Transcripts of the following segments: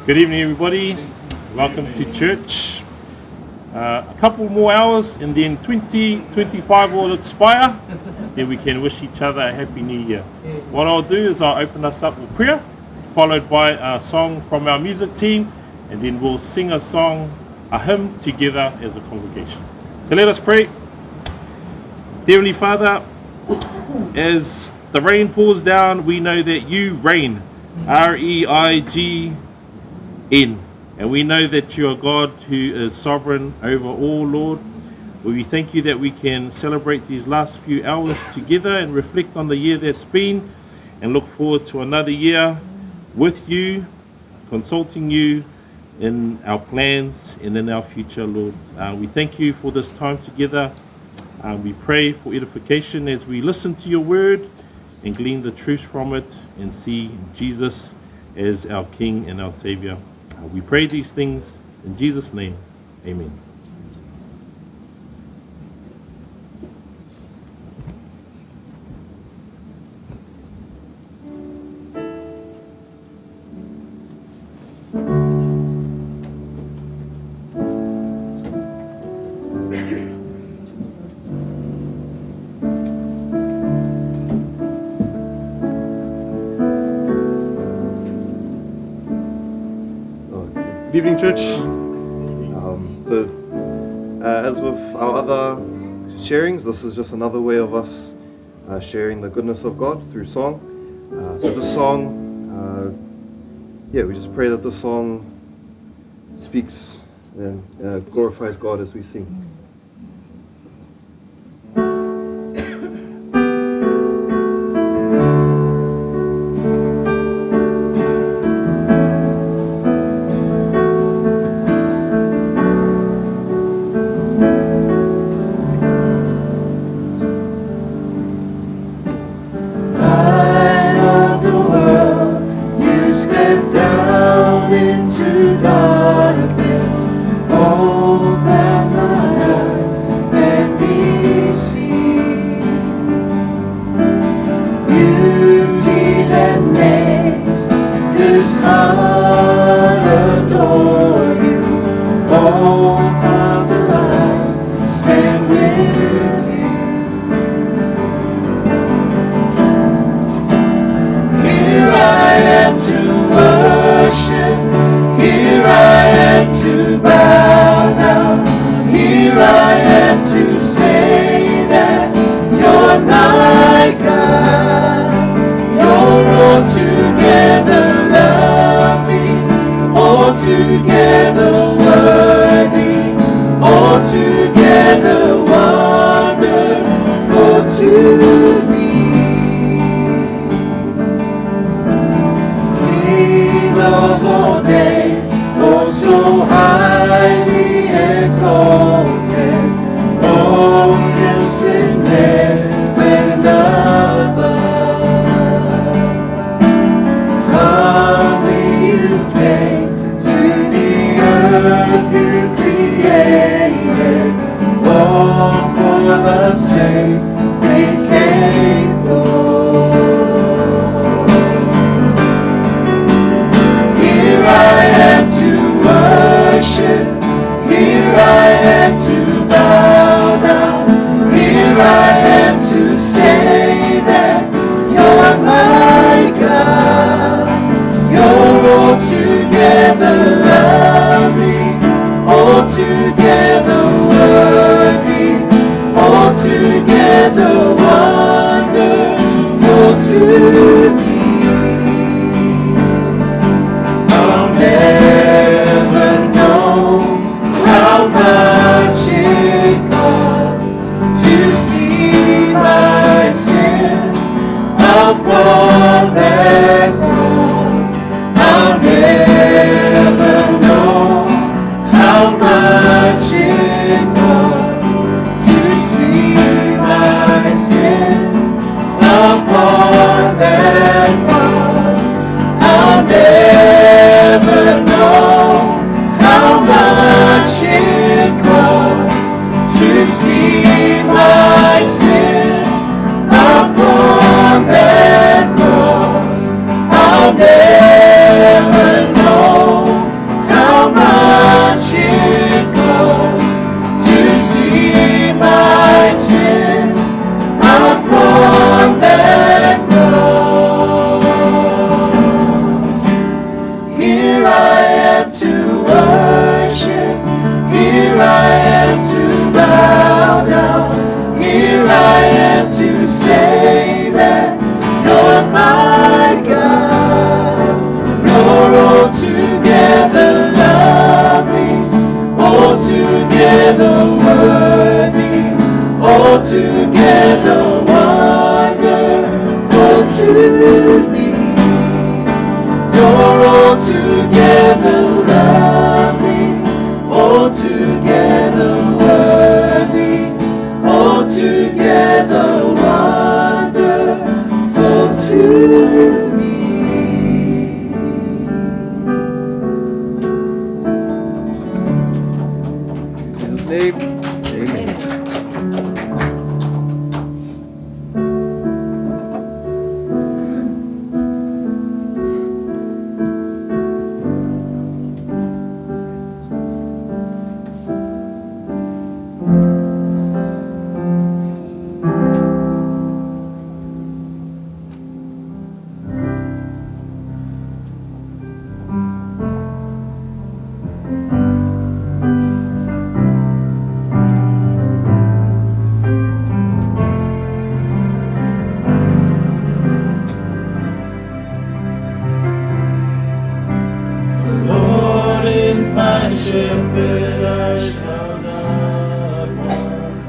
Good evening, everybody. Welcome to church. A couple more hours and then 2025 will expire. Then we can wish each other a happy new year. What I'll do is I'll open us up with prayer, followed by a song from our music team, and then we'll sing a song, a hymn together as a congregation. So let us pray. Heavenly Father, as the rain pours down, we know that you reign, R-E-I-G-N, and we know that you are God who is sovereign over all, Lord. We thank you that we can celebrate these last few hours together and reflect on the year that's been and look forward to another year with you, consulting you in our plans and in our future, Lord. We thank you for this time together. We pray for edification as we listen to your word and glean the truth from it and see Jesus as our King and our Savior. We pray these things in Jesus' name. Amen. Good evening, church. As with our other sharings, this is just another way of us sharing the goodness of God through song. So this song, we just pray that this song speaks and glorifies God as we sing. Altogether lovely, altogether worthy, altogether wonderful to thee. In His name, amen. Shepherd, I shall not want.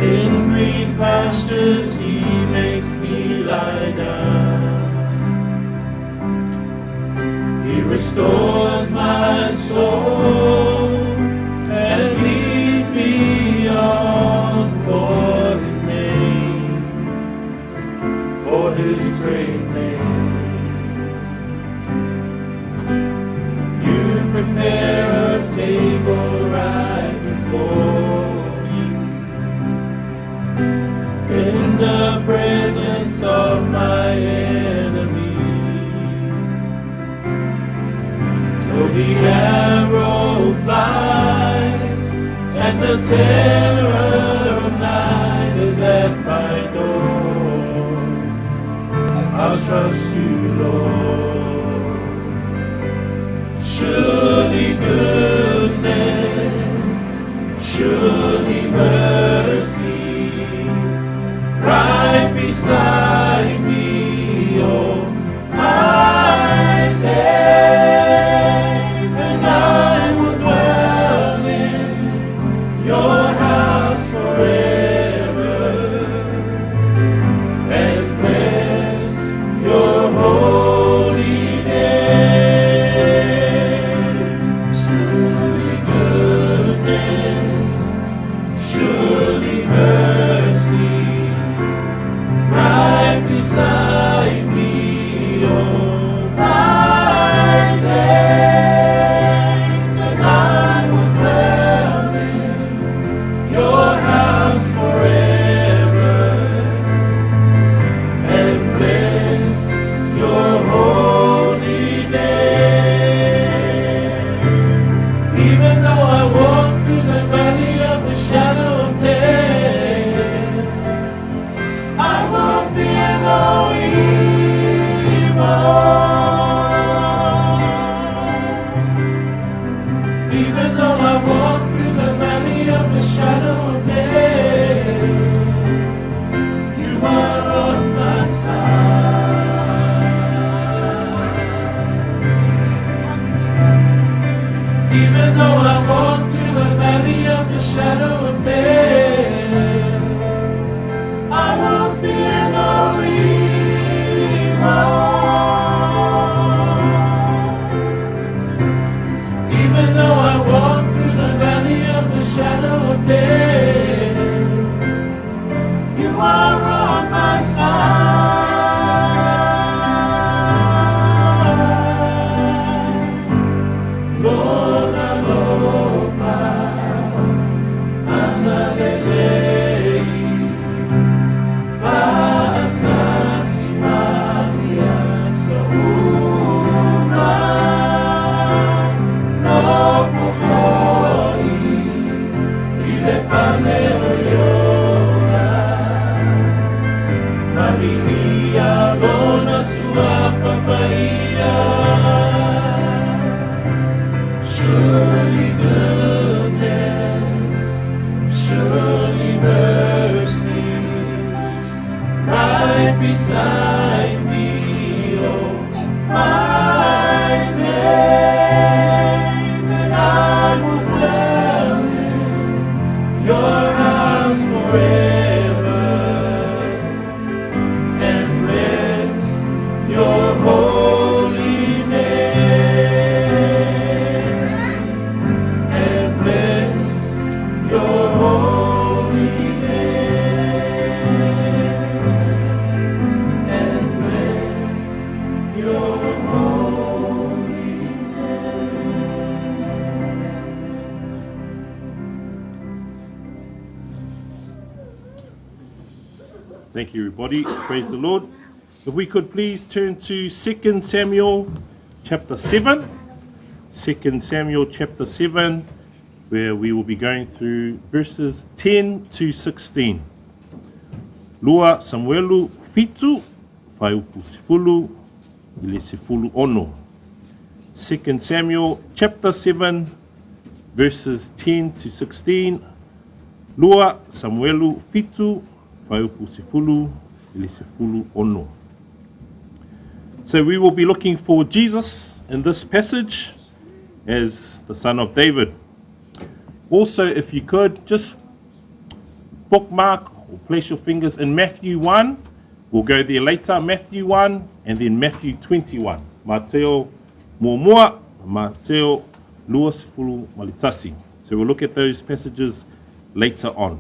In green pastures He makes me lie down. He restores my soul and leads me on for His name, for His great name. Prepare a table right before me in the presence of my enemies. Though the arrow flies and the terror of night is at my door, I'll trust you, Lord. Surely goodness, surely mercy, right beside me, all my days, and I will dwell in your house forever, and bless your holy beside me all my days, and I will dwell in your house forever, and bless your holy name. Even though I walk through the valley of the shadow of death, I will fear no evil. Even though I walk through the valley of the shadow of death, you are on my side. Even though I walk through the valley of the shadow of death, I will fear no evil. Even though I walk through the valley of the shadow of death, you are on my side. Lord, I glorify and I surely goodness, surely mercy, right beside me, oh my days, and I will dwell in your house forever, and bless your holy your holy Thank you, everybody. Praise the Lord. If we could please turn to 2 Samuel chapter 7. 2 Samuel chapter 7, where we will be going through verses 10 to 16. Lua Samuelu fitu whaiupu sifulu ile sifulu ono. 2 Samuel chapter 7, verses 10 to 16. Lua Samuelu fitu whaiupu sifulu ile sifulu ono. So we will be looking for Jesus in this passage as the son of David. Also, if you could, just bookmark or place your fingers in Matthew 1. We'll go there later, Matthew 1 and then Matthew 21. Mateo Momoa, Mateo Luasfulu Malitasi. So we'll look at those passages later on.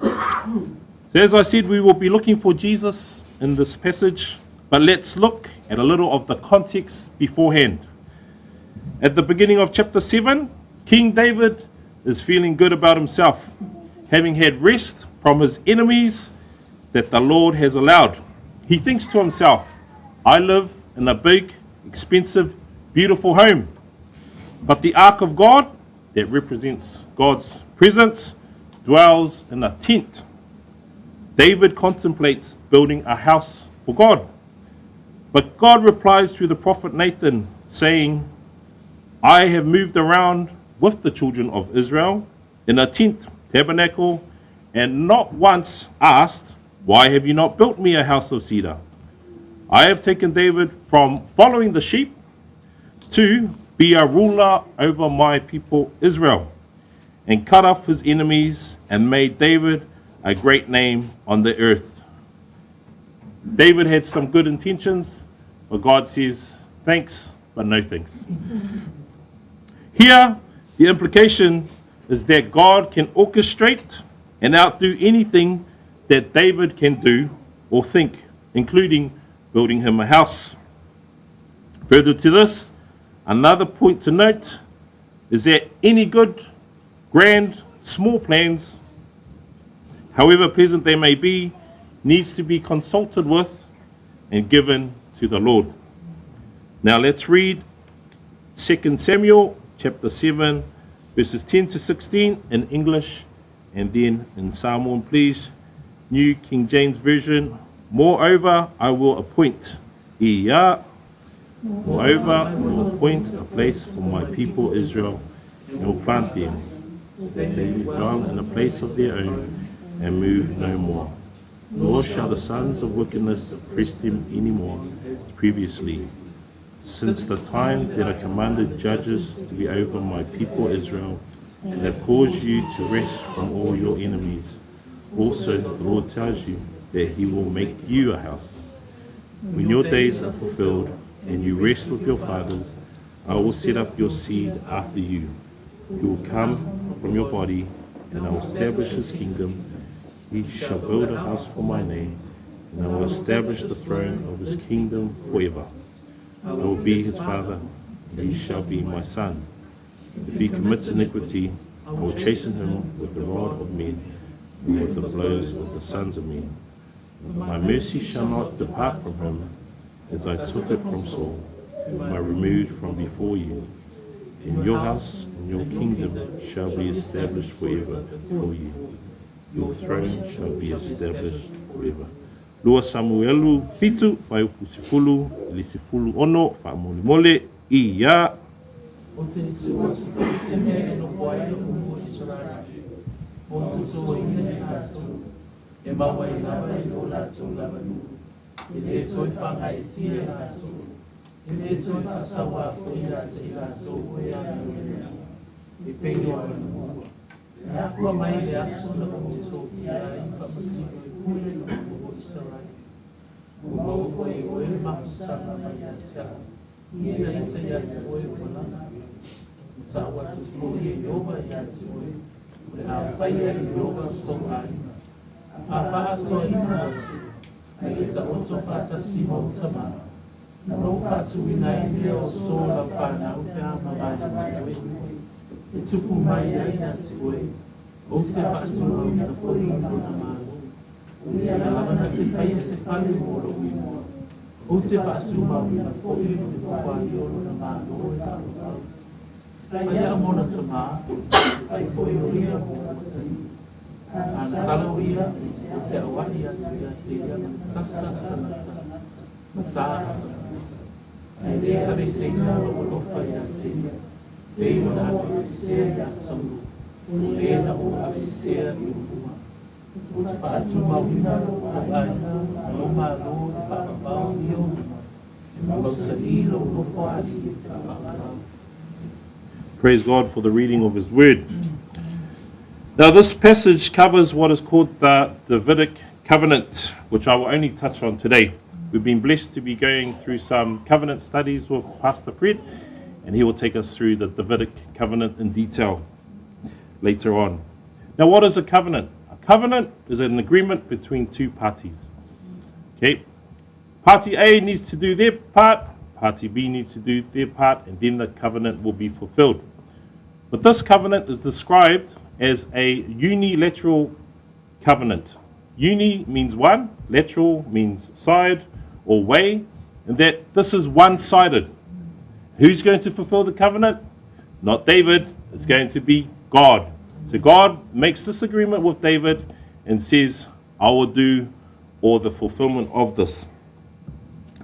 So as I said, we will be looking for Jesus in this passage, but let's look at a little of the context beforehand. At the beginning of chapter 7, King David is feeling good about himself, having had rest from his enemies that the Lord has allowed. He thinks to himself, I live in a big, expensive, beautiful home, but the ark of God, that represents God's presence, dwells in a tent. David contemplates building a house for God, but God replies through the prophet Nathan, saying, I have moved around with the children of Israel in a tent, tabernacle, and not once asked, why have you not built me a house of cedar? I have taken David from following the sheep to be a ruler over my people Israel, and cut off his enemies and made David a great name on the earth. David had some good intentions, but God says, thanks, but no thanks. Here, the implication is that God can orchestrate and outdo anything that David can do or think, including building him a house. Further to this, another point to note is that any good, grand, small plans, however pleasant they may be, needs to be consulted with and given to the Lord. Now let's read 2 Samuel chapter 7, verses 10 to 16 in English, and then in Samoan, please. New King James Version. Moreover, I will appoint. Moreover, I will appoint a place for my people Israel, and will plant them, so that they will dwell in a place of their own, and move no more. Nor shall the sons of wickedness oppress them any more as previously, since the time that I commanded judges to be over my people Israel, and have caused you to rest from all your enemies. Also, the Lord tells you that he will make you a house. When your days are fulfilled, and you rest with your fathers, I will set up your seed after you. He will come from your body, and I will establish his kingdom. He shall build a house for my name, and I will establish the throne of his kingdom forever. I will be his father, and he shall be my son. If he commits iniquity, I will chasten him with the rod of men, and with the blows of the sons of men. My mercy shall not depart from him, as I took it from Saul, whom I removed from before you. And your house and your kingdom shall be established forever for you. Your throne shall be established forever. Lua Samuelu fitu whaiupu sifulu ili sifulu ono whamolimole ia. Afro mai aso na kuto ya infamasi kule na kusarai. Umo foi o ele makusana na yata. Ina yata yata foi wala. Tawa tu foi yoba yata foi. Na faia yoba somai. Afa ato infamasi. Aita onto fata simo tama. no whatuina I lea o sola whanau pe ama mai te oe. E tuku mai ai na te oe, o te whatua o na whaino na mālo. E lamana te whai se whale moro imo, o te whatua o na whaino na whaino na mālo e whanau. Pai a mona te mā, pai whaino ia mō tani. Ana salo ia, o te awani atu ia te ia na sasa tanata, matara tanata. E rea me seina o lofa ia te ia, reina na o sea ia samu, o reina o sea i uma. O te whaatu mawina o aina, o ma lo te whakapau i o uma, e mausa i lo lofa ali i te whakapau. Praise God for the reading of His Word. Now this passage covers what is called the Davidic covenant, which I will only touch on today. We've been blessed to be going through some covenant studies with Pastor Fred, and he will take us through the Davidic covenant in detail later on. Now what is a covenant? A covenant is an agreement between two parties. Okay, party A needs to do their part, party B needs to do their part, and then the covenant will be fulfilled. But this covenant is described as a unilateral covenant. Uni means one, lateral means side or way, and that this is one-sided. Who's going to fulfill the covenant? Not David, it's going to be God. So God makes this agreement with David and says, I will do all the fulfillment of this.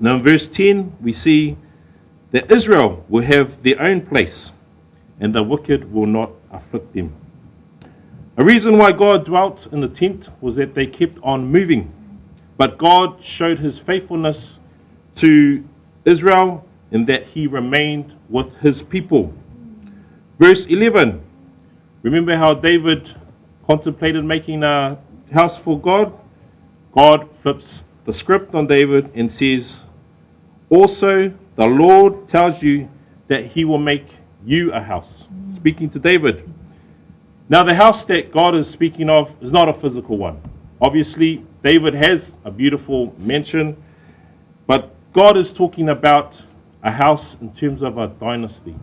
Now in verse 10, we see that Israel will have their own place, and the wicked will not afflict them. A reason why God dwelt in the tent was that they kept on moving. But God showed His faithfulness to Israel in that He remained with His people. Verse 11. Remember how David contemplated making a house for God? God flips the script on David and says, also the Lord tells you that He will make you a house. Speaking to David. Now the house that God is speaking of is not a physical one. Obviously, David has a beautiful mansion, but God is talking about a house in terms of a dynasty.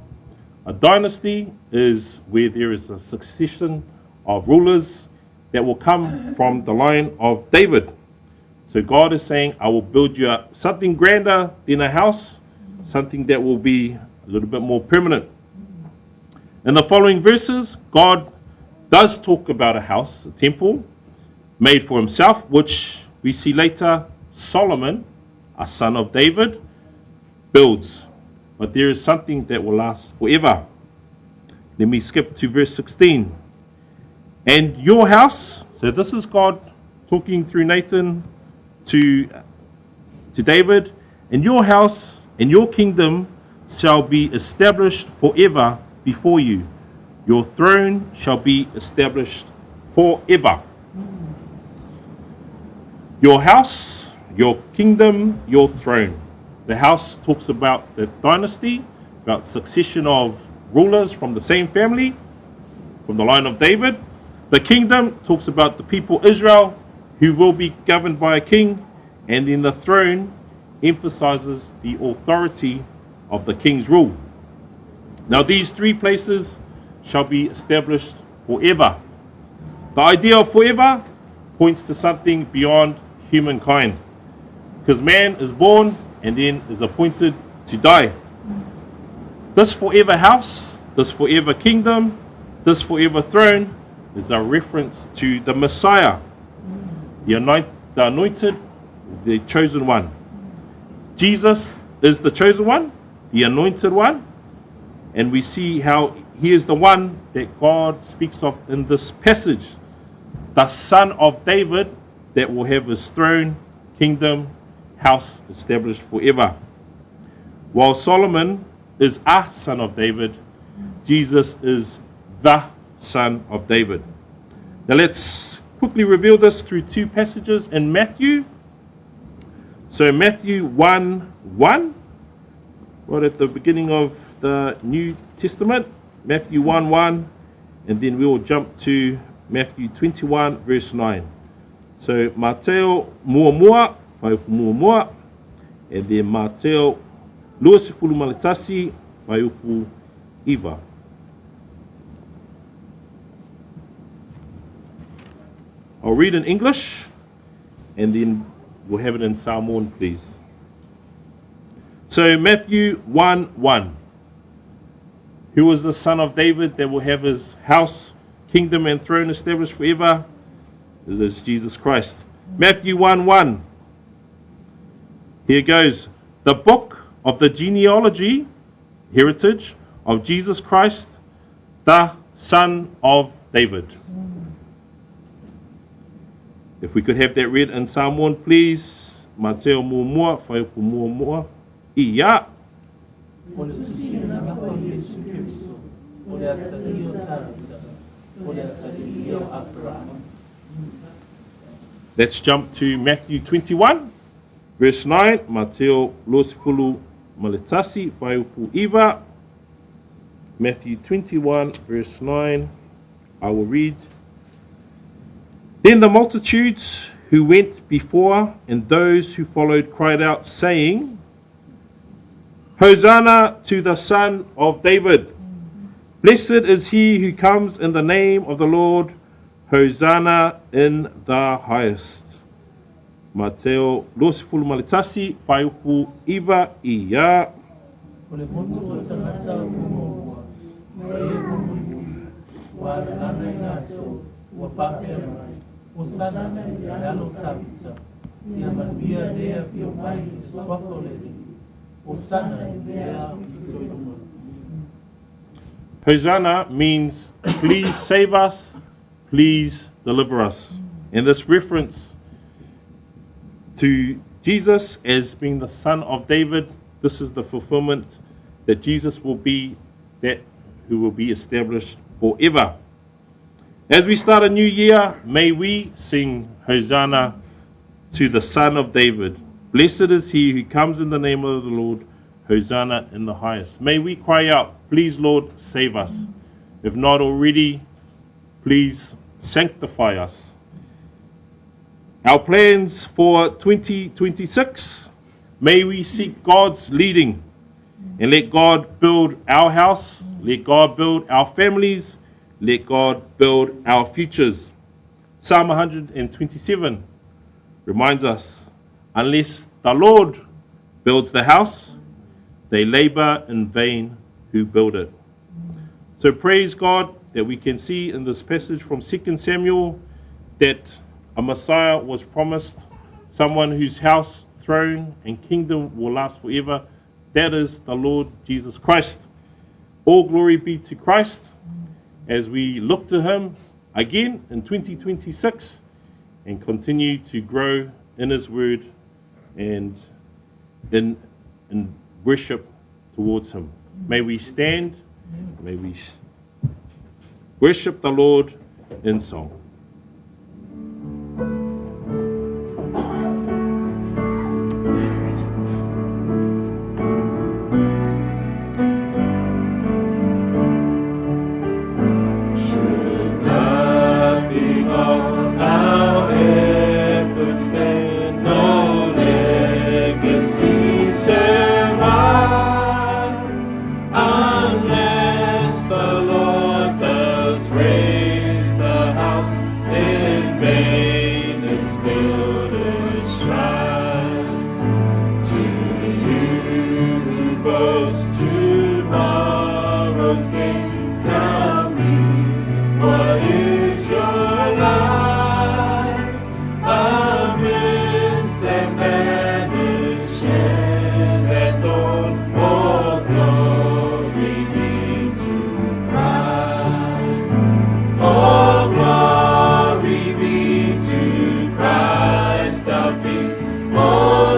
A dynasty is where there is a succession of rulers that will come from the line of David. So God is saying, I will build you something grander than a house, something that will be a little bit more permanent. In the following verses, God does talk about a house, a temple, made for himself, which we see later Solomon, a son of David, builds. But there is something that will last forever. Let me skip to verse 16. And your house, so this is God talking through Nathan to David, and your house and your kingdom shall be established forever before you. Your throne shall be established forever. Your house, your kingdom, your throne. The house talks about the dynasty, about succession of rulers from the same family, from the line of David. The kingdom talks about the people Israel, who will be governed by a king. And then the throne emphasizes the authority of the king's rule. Now these three places shall be established forever. The idea of forever points to something beyond humankind, because man is born and then is appointed to die. This forever house, this forever kingdom, this forever throne is a reference to the Messiah, the anointed, the chosen one. Jesus is the chosen one, the anointed one, and we see how he is the one that God speaks of in this passage, the son of David that will have his throne, kingdom, house established forever. While Solomon is a son of David, Jesus is the son of David. Now let's quickly reveal this through two passages in Matthew. So Matthew 1:1, right at the beginning of the New Testament, Matthew 1:1, and then we will jump to Matthew 21 verse 9. So Mateo muamua, and then Mateo luasifulu maletasi, whaiupu iwa. I'll read in English, and then we'll have it in Samoan, please. So Matthew 1:1. Who was the son of David that will have his house, kingdom, and throne established forever? It is Jesus Christ. Matthew 1:1. Here goes. The book of the genealogy, heritage of Jesus Christ, the son of David. If we could have that read in Samoan, please. Mateo mua, whaiupu mua, ia. O le tusina na fa Yesu Kristo, o le atari o tātita, o le atari o Abraham. Let's jump to Matthew 21, verse 9. Mateo luasifulu maletasi, whaiupu iwa. Matthew 21, verse 9. I will read. Then the multitudes who went before and those who followed cried out, saying, Hosanna to the Son of David. Blessed is he who comes in the name of the Lord. Hosanna in the highest. Mateo luasifulu maletasi, whaiupu iwa ia. O le motu o tangata o mua, mai e kumu, wa lana i naso, wa whapea mai. O sana i alo tāpita, i amanuia dea pio mai i swafo leli. O sana i dea pito i uma. Hosanna means, please save us, please deliver us. And this reference to Jesus as being the son of David, this is the fulfillment that Jesus will be that who will be established forever. As we start a new year, may we sing Hosanna to the Son of David. Blessed is he who comes in the name of the Lord. Hosanna in the highest. May we cry out, please Lord, save us. If not already, please sanctify us. Our plans for 2026, may we seek God's leading and let God build our house, let God build our families, let God build our futures. Psalm 127 reminds us, unless the Lord builds the house, they labor in vain who build it. So praise God that we can see in this passage from 2 Samuel that a Messiah was promised, someone whose house, throne, and kingdom will last forever. That is the Lord Jesus Christ. All glory be to Christ as we look to him again in 2026 and continue to grow in his word and in worship towards him. May we stand, may we worship the Lord in song.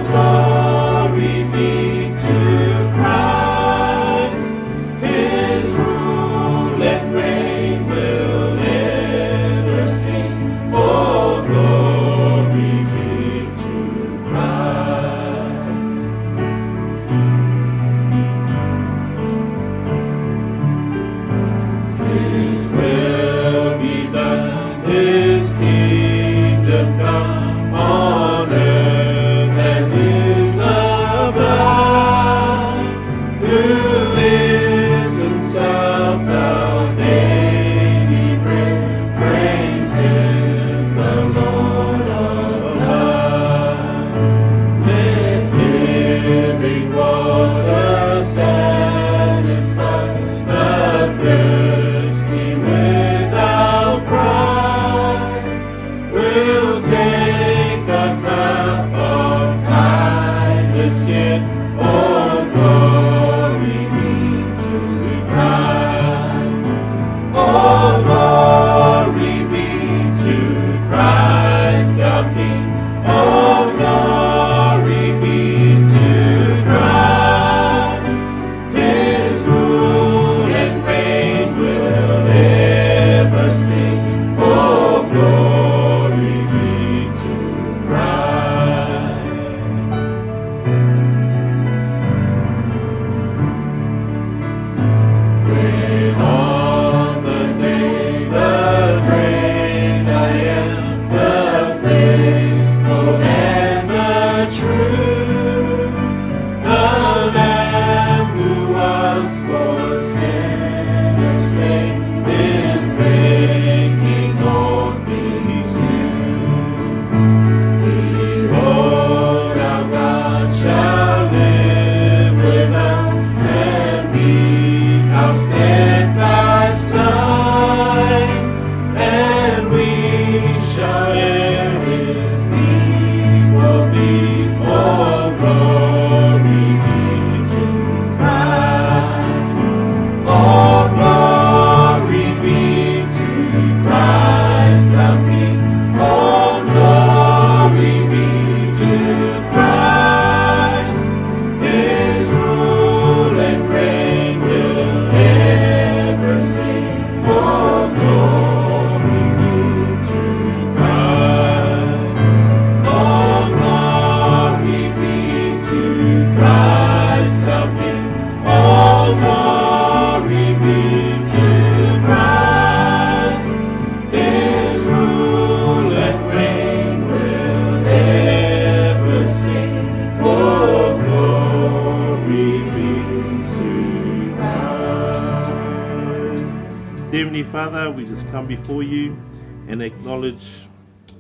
Glory be to Christ, his rule. Heavenly Father, we just come before you and acknowledge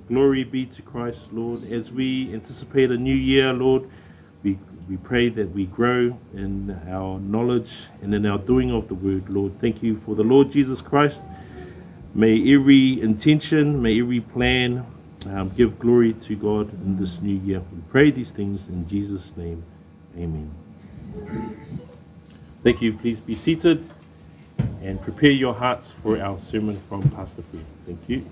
glory be to Christ, Lord. As we anticipate a new year, Lord, we pray that we grow in our knowledge and in our doing of the word, Lord. Thank you for the Lord Jesus Christ. May every intention, may every plan give glory to God in this new year. We pray these things in Jesus' name. Amen. Thank you. Please be seated and prepare your hearts for our sermon from Pastor Fred. Thank you.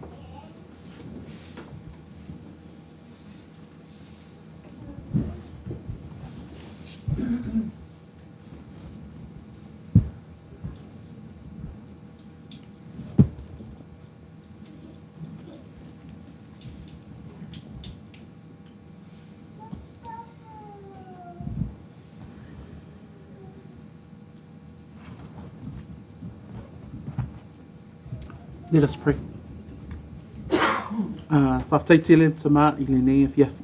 Let us pray. Whaftaitele tama I le nei afiafi.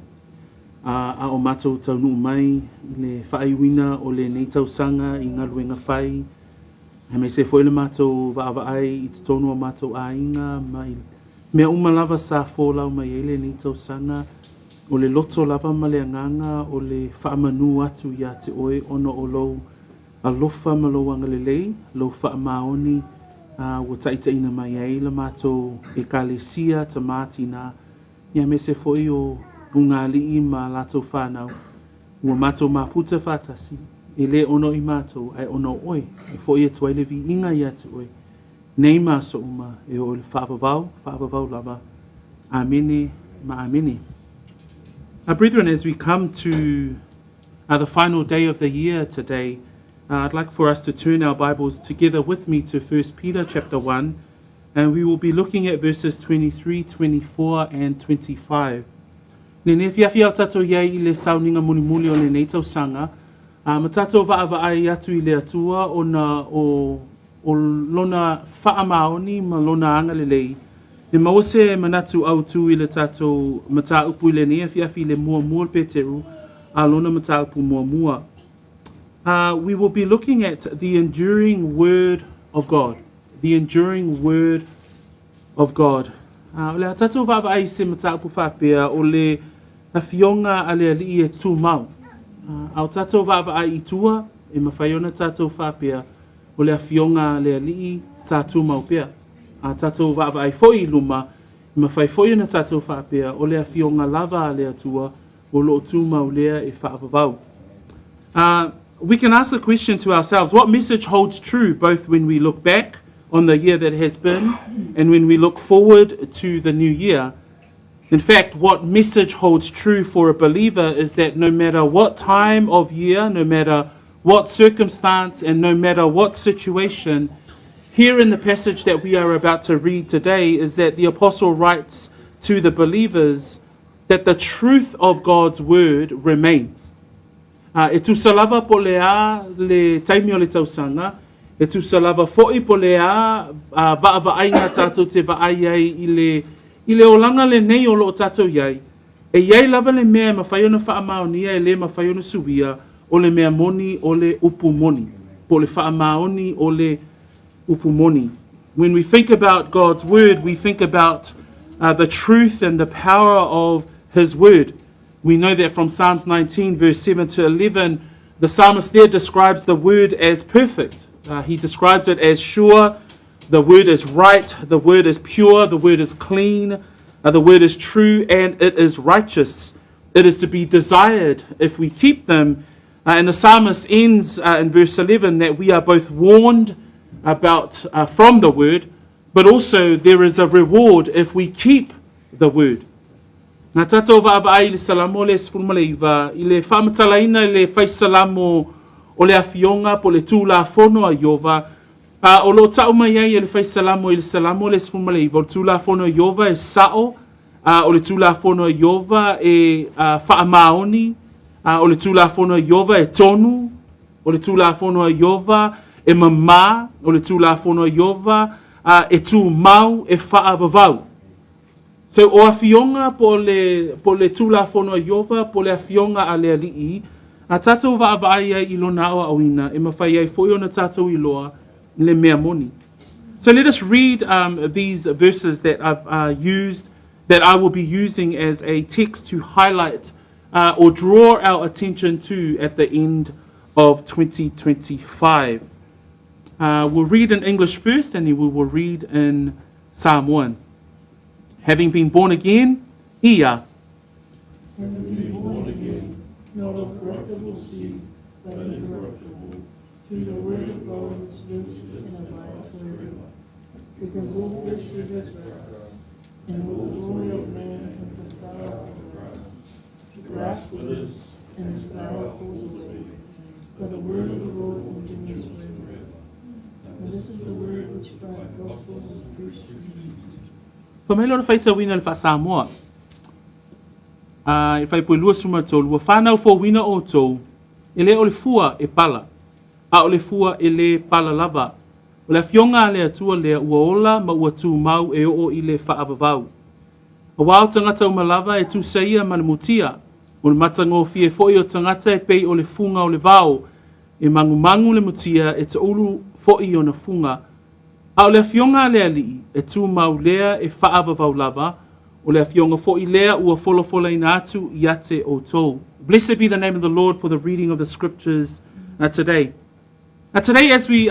A o mātou tau nuu mai, le whaaiwina o le nei tausanga I ngā ruenga whai. He me se fwele mātou vaavaai I te tonu o mātou a inga, mai mea umalava sa fōlau mai ele nei tausanga, o le loto lava ma le anganga, o le whaamanu atu ia te oe ono o lou, a lofa ma lou anga le lei, lou whaamaoni, ua taʻitaʻina mai ai la mātou e kalesia ta mātina ia me se foʻi o ungalii ma latou whanau ua mātou mafuta whātasi e le ono I mātou ai ono oe e foʻi e tuai le viiga ia te oe nei māso uma e o le whaavavau lava amene ma amene. Brethren, as we come to the final day of the year today, I'd like for us to turn our Bibles together with me to 1 Peter chapter 1, and we will be looking at verses 23, 24, and 25. Nene fiafi au tatou iai I le sauninga mulimuli o le nei tausanga, ma tatou vaavaai atu I le atua o lona whaamaoni ma lona anga le lei. Ne mawase manatu au tu I le tatou mata upu I le nea fiafi le mua mua peteru, a lona mata upu mua mua. We will be looking at the enduring word of God. The enduring word of God. O le tatou vaavaai se mata upu whapea o le awhionga a le alii e tū mau. Au tatou vaavaai I tua e mawhaiona tatou whapea o le awhionga a le alii sa tū mau pea. A tatou vaavaai foi luma e mawhai foi na tatou whapea o le awhionga lava a le atua o lo tū mau lea e whaavavau. We can ask the question to ourselves, what message holds true both when we look back on the year that has been and when we look forward to the new year? In fact, what message holds true for a believer is that no matter what time of year, no matter what circumstance, and no matter what situation, here in the passage that we are about to read today is that the apostle writes to the believers that the truth of God's word remains. E tu salava po lea le taimi o le tausanga, e tu salava fo'i po lea vaavaai ngā tātou te vaai ai I le olanga le nei o lo tātou iai. E iai lava le mea mawhaiona whaamaonia e le mawhaiona suia o le mea moni o le upu moni. Po le whaamaoni o le upu moni. When we think about God's word, we think about the truth and the power of His word. We know that from Psalms 19, verse 7 to 11, the psalmist there describes the word as perfect. He describes it as sure, the word is right, the word is pure, the word is clean, the word is true, and it is righteous. It is to be desired if we keep them. And the psalmist ends in verse 11 that we are both warned about from the word, but also there is a reward if we keep the word. Nā tātou vaavaai I le salamo le sefulumaleiva, I le whaamatalaina I le whaisalamo o le awhionga po le tūlafono a Iova. O lo tau mai ai le whaisalamo I le salamo le sefulumaleiva, o le tūlafono a Iova e sao, o le tūlafono a Iova e whaamaoni, o le tūlafono a Iova e tonu, o le tūlafono a Iova e mamā, o le tūlafono a Iova e tū mau e whaavavau. So o awhionga po le tūlafono a Iova, po le awhionga a le alii, a tātou vaavaai ai I lona o awina, e mawhai ai foi ona tātou I loa le mea moni. So let us read these verses that I've used, that I will be using as a text to highlight or draw our attention to at the end of 2025. We'll read in English first, and then we will read in Samoan. Having been born again, ia. Having been born again, not of corruptible seed, but incorruptible, through the word of God which lives and abides forever. Because all flesh is as grass, and all the glory of man is the flower of grass. The grass withers, and its flower falls away, but the word of the Lord endures forever. And this is the word which by the gospel was preached to you. Pamela faita wina le fa Samoa. E fai po lua suma tolu, wa whanau fo wina o tau, e le o le fua e pala, a o le fua e le pala lava. O le fionga le atua le ua ola ma ua tu mau e o i le whaavavau. A wao tangata o malava e tu saia ma le mutia, o le matango fie foi o tangata e pei o le funga o le vau, e mangu le mutia e te ulu foi o na funga. A o le fionga le ali e tu mau lea e whaavavau lava, o le fionga foi lea ua folofola ina atu i ate o tau. Blessed be the name of the Lord for the reading of the scriptures today. Today, as we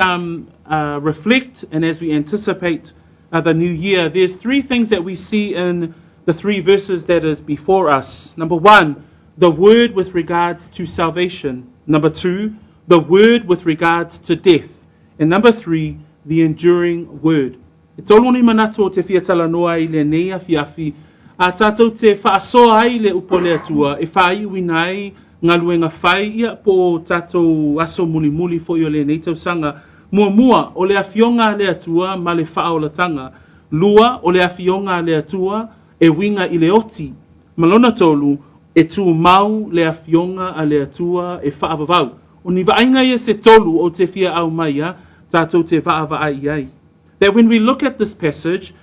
reflect and as we anticipate the new year, there's three things that we see in the three verses that is before us. Number one, the word with regards to salvation. Number two, the word with regards to death. And number three, the enduring word. E tolu ni manato te fia talanoa I le nea fiafi, a tātou te whaasoa ai le upo le atua, e whai winai ngā luenga whai ia po tātou aso muli fo i o le nei tausanga, mua o le awhionga le atua ma le whaolatanga, lua o le awhionga le atua e winga I le oti, malona tolu e tu mau le awhionga a le atua e whaavavau. O ni vainga ia se tolu o te fia au maia, tātou te whaava ai ai. That when we look at this passage,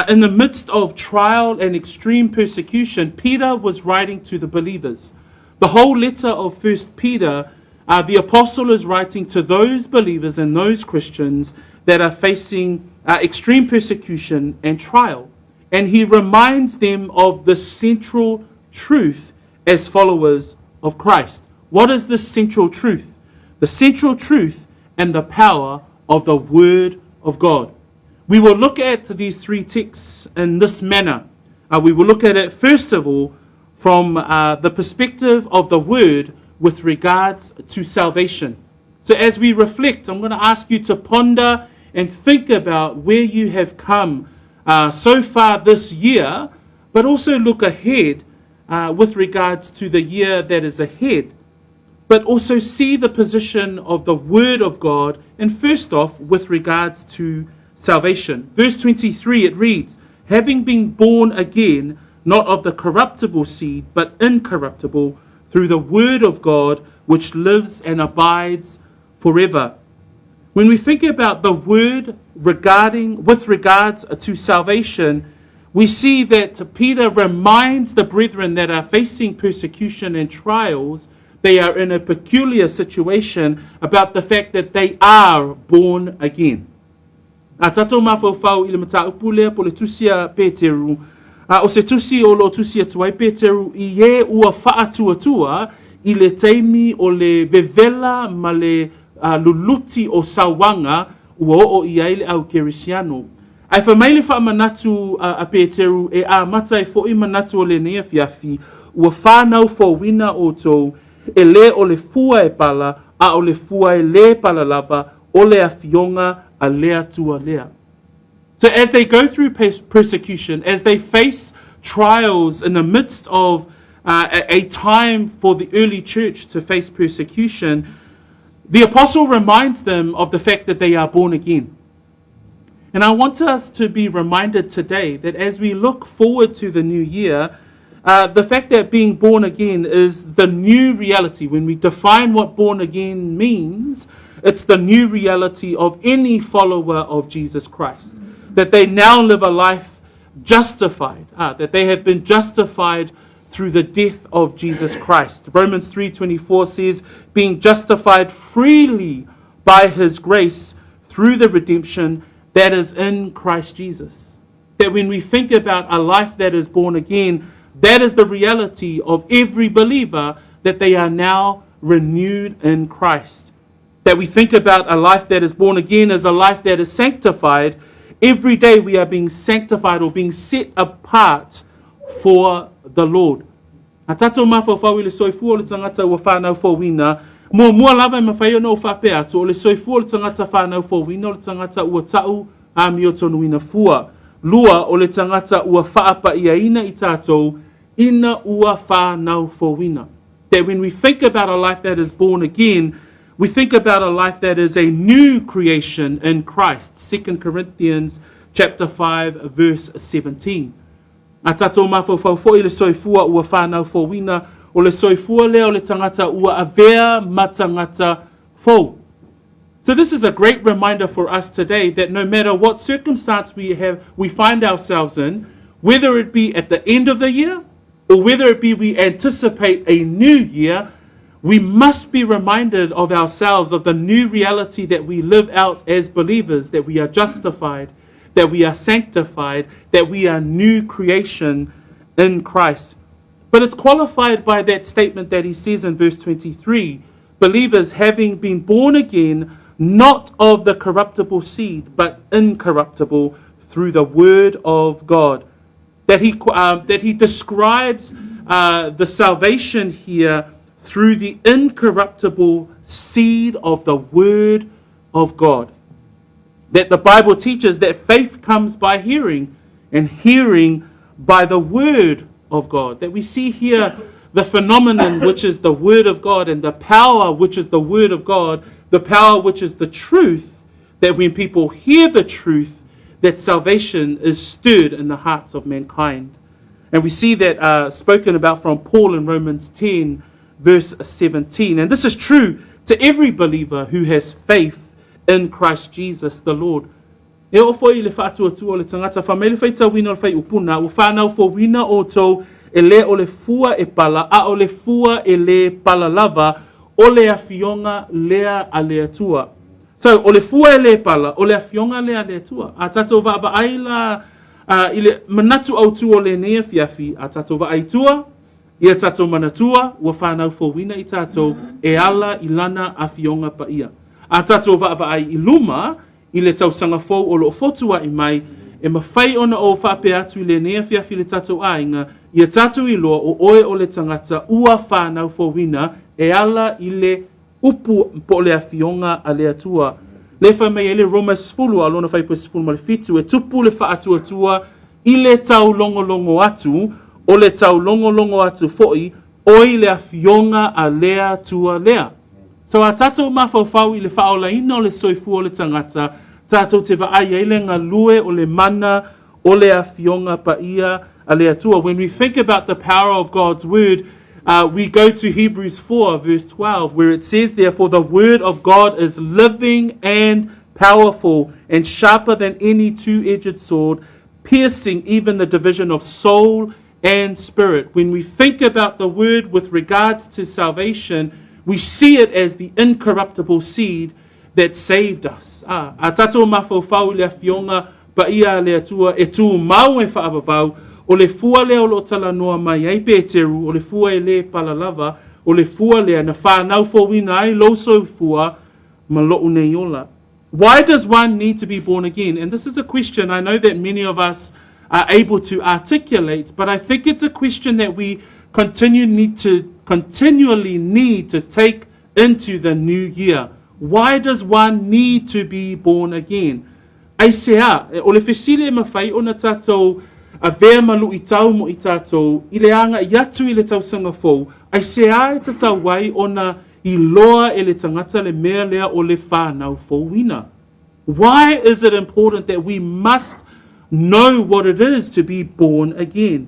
in the midst of trial and extreme persecution, Peter was writing to the believers. The whole letter of 1 Peter, the apostle is writing to those believers and those Christians that are facing extreme persecution and trial. And he reminds them of the central truth as followers of Christ. What is the central truth? The central truth and the power of the Word of God. We will look at these three texts in this manner. We will look at it, first of all, from the perspective of the Word with regards to salvation. So as we reflect, I'm going to ask you to ponder and think about where you have come so far this year, but also look ahead with regards to the year that is ahead. But also see the position of the Word of God, and first off, with regards to salvation. Verse 23, it reads, having been born again, not of the corruptible seed, but incorruptible, through the word of God, which lives and abides forever. When we think about the word with regards to salvation, we see that Peter reminds the brethren that are facing persecution and trials, they are in a peculiar situation, about the fact that they are born again. A tatou mawhauwhau I le mataupu lea po le tusia Peteru. O se tusi o lo tusia tuai Peteru I e ua whaatuatua I le teimi o le vevela ma le luluti o sawanga ua o I ai le au kerisiano. Ai whamaile whaamanatu a Peteru e a matai fo I manatu o le nea fiafi ua whanau fo wina o tou e le o le fua e pala a o le fua e le pala lava o le awhionga a lea tua lea. So as they go through persecution, as they face trials in the midst of a time for the early church to face persecution, the apostle reminds them of the fact that they are born again. And I want us to be reminded today that as we look forward to the new year, the fact that being born again is the new reality. When we define what born again means, it's the new reality of any follower of Jesus Christ. That they now live a life justified, that they have been justified through the death of Jesus Christ. Romans 3:24 says, being justified freely by his grace through the redemption that is in Christ Jesus. That when we think about a life that is born again, that is the reality of every believer, that they are now renewed in Christ. That we think about a life that is born again as a life that is sanctified. Every day we are being sanctified or being set apart for the Lord. A tātou mawhawhau I le soifua o le tangata ua whānau fōwina. Mua lava I mawhai ono o whapea atu o le soifua o le tangata whānau fōwina o le tangata ua tau a mi o tonu ina fua. Lua o le tangata ua whaapa ia ina I tātou ina ua whānau fōwina. That when we think about a life that is born again, we think about a life that is a new creation in Christ. 2 Corinthians chapter 5 verse 17. A tātou mawhawhau fo I le soifua ua whānau fōwina o le soifua lea o le tangata ua avea matangata fōu. So this is a great reminder for us today that no matter what circumstance we find ourselves in, whether it be at the end of the year or whether it be we anticipate a new year, we must be reminded of ourselves, of the new reality that we live out as believers, that we are justified, that we are sanctified, that we are new creation in Christ. But it's qualified by that statement that he says in verse 23, believers having been born again, not of the corruptible seed, but incorruptible through the word of God. That he describes the salvation here through the incorruptible seed of the word of God. That the Bible teaches that faith comes by hearing, and hearing by the word of God. That we see here the phenomenon which is the word of God, and the power which is the word of God, the power which is the truth, that when people hear the truth, that salvation is stirred in the hearts of mankind. And we see that spoken about from Paul in Romans 10 verse 17. And this is true to every believer who has faith in Christ Jesus the Lord. E o foi le whātuatua o le tangata whamele whai tau wina o le whai upuna, o whānau fo wina o tau e le o le fua e pala, a o le fua e le pala lava, o le awhionga lea a lea tua. So, o le fua e le pala, o le awhionga lea a lea tua. A tatou wa aila, i le manatu au tu o le nea fiafi, a tatou wa aitua, i a tatou manatua, ua whānau fo wina I tatou, e ala I lana awhionga pa ia. A tātou wa ai I luma, I le tausanga fōu o lo fotua I mai, e mawhai ona o whape atu I le nea whiawhi le tātou ainga, I a tātou I loa o oe o le tangata ua whānau fō wina, e ala I le upu po le awhionga a le atua. Le whai mai e le Roma sfulu, a lona whai po sfulu ma le fitu, e tupu le wha atua I le tau longo atu, o le tau longo atu fo'i, oi le awhionga a lea tua lea. So a tātou mawhauwhau I le whaolaina o le soifua o le tangata, tātou te waai e le ngā lue o le mana o le awhionga pa ia a le atua. When we think about the power of God's word, we go to Hebrews 4 verse 12, where it says, therefore the word of God is living and powerful and sharper than any two-edged sword, piercing even the division of soul and spirit. When we think about the word with regards to salvation, we see it as the incorruptible seed that saved us. A tātou mawhauwhau le awhionga pa ia le atua e tū mau e whaavavau o le fua lea o lo tala noa mai ai Pēteru, o le fua e le palalava, o le fua lea na whānau fōwina ai loso fua ma lo'u nei ola. Why does one need to be born again? And this is a question I know that many of us are able to articulate, but I think it's a question that we continually need to take into the new year. Why does one need to be born again? Ai sea, o le whesile mawhai o na tātou a vea malu I tau mo I tātou, I le anga I atu I le tausanga fōu, ai sea e tatau wai o na I loa e le tangata le mea lea o le whānau fōwina. Why is it important that we must know what it is to be born again?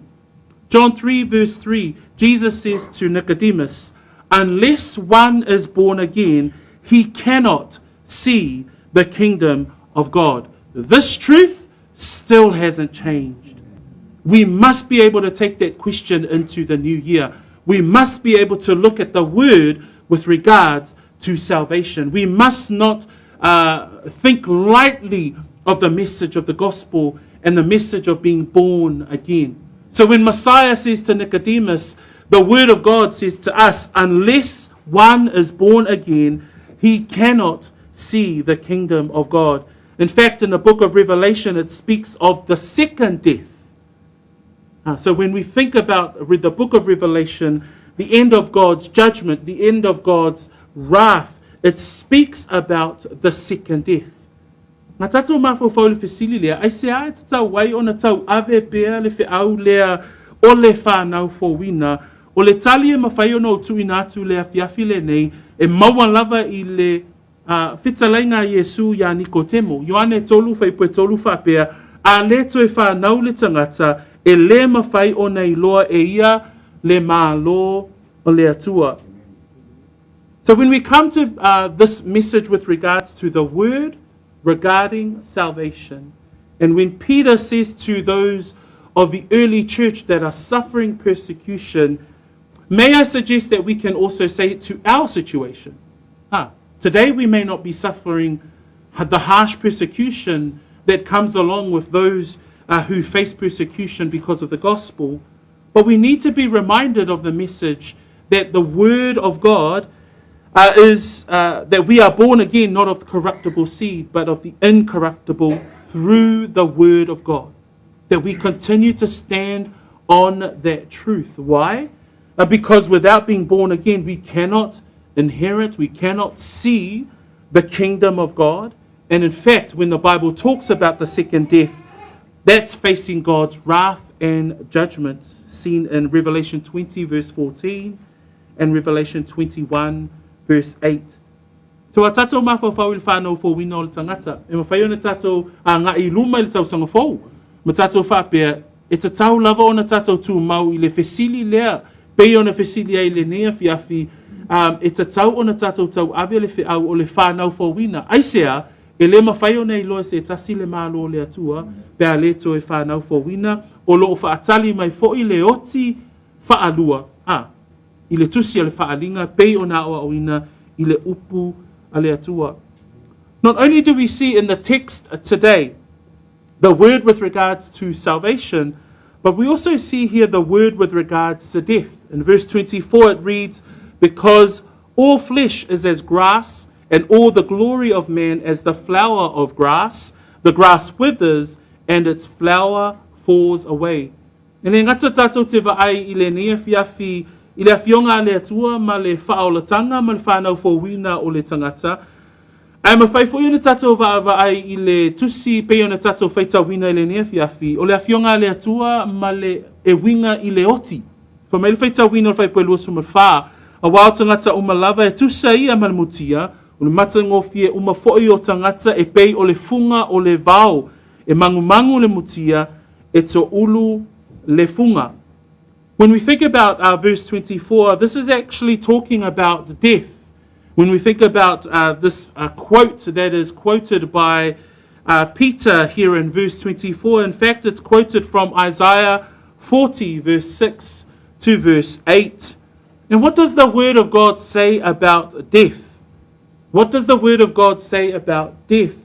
John 3 verse 3, Jesus says to Nicodemus, unless one is born again, he cannot see the kingdom of God. This truth still hasn't changed. We must be able to take that question into the new year. We must be able to look at the word with regards to salvation. We must not think lightly of the message of the gospel and the message of being born again. So when Messiah says to Nicodemus, the word of God says to us, unless one is born again, he cannot see the kingdom of God. In fact, in the book of Revelation, it speaks of the second death. So when we think about the book of Revelation, the end of God's judgment, the end of God's wrath, it speaks about the second death. Ngā tātou mawhawhau le whesili lea, ai se ai tātou wai o na tau ave pēr le whiau lea o le whānau fōwina, o le tali e mawhai o no tui nātu lea whiawhi le nei, e maua lava i le whitalainga Iesu ia Nikotemo, Ioane tolu whai pue tolu whapea, a le toi whānau le tangata, e le mawhai o nei loa e ia le mālo o le atua. So when we come to this message with regards to the word regarding salvation, and when Peter says to those of the early church that are suffering persecution, may I suggest that we can also say it to our situation. Today we may not be suffering the harsh persecution that comes along with those who face persecution because of the gospel, but we need to be reminded of the message that the word of God is that we are born again, not of corruptible seed, but of the incorruptible through the word of God. That we continue to stand on that truth. Why? Because without being born again, we cannot inherit, we cannot see the kingdom of God. And in fact, when the Bible talks about the second death, that's facing God's wrath and judgment, seen in Revelation 20, verse 14, and Revelation 21, verse 8. So a tātou mawhawhau i whānau fōwina o le tangata. E mawhai o na tātou ngā i luma i le tau sanga fōu. Ma tātou whapea, e te tau lava o na tātou tū mau i le whesili lea. Pei o na whesili ai le nea whiawhi. E te tau o na tātou tau ave le whiau o le whānau fōwina. Aisea, e le mawhai o nei loa se tasi le mālo o le atua, pēa le to e whānau fōwina, o loo whaatali mai fo i le oti whaalua. I le tusi a le whaalinga, pei o nā oa oina, i le upu a le atua. Not only do we see in the text today the word with regards to salvation, but we also see here the word with regards to death. In verse 24 it reads, because all flesh is as grass, and all the glory of man as the flower of grass. The grass withers, and its flower falls away. And e ngata tātou te waai i le nia whiawhi, I le awhionga le atua ma le whaolatanga ma le whanau fōwina o le tangata. Ai ma whai fōi o na tātou ai i le tusi pei o na tātou whaitawina i le nea whiawhi. O le awhionga le atua ma le e winga i le oti. Wha mai le whaitawina o le whaipoe luasu ma le wha. A wao tangata o ma lava e tusa ia ma le mutia. O le matangofie o ma fōi o tangata e pei o le funga o le vau. E mangu le mutia e to ulu le funga. When we think about verse 24, this is actually talking about death. When we think about this quote that is quoted by Peter here in verse 24, in fact, it's quoted from Isaiah 40, verse 6 to verse 8. And what does the word of God say about death? What does the word of God say about death?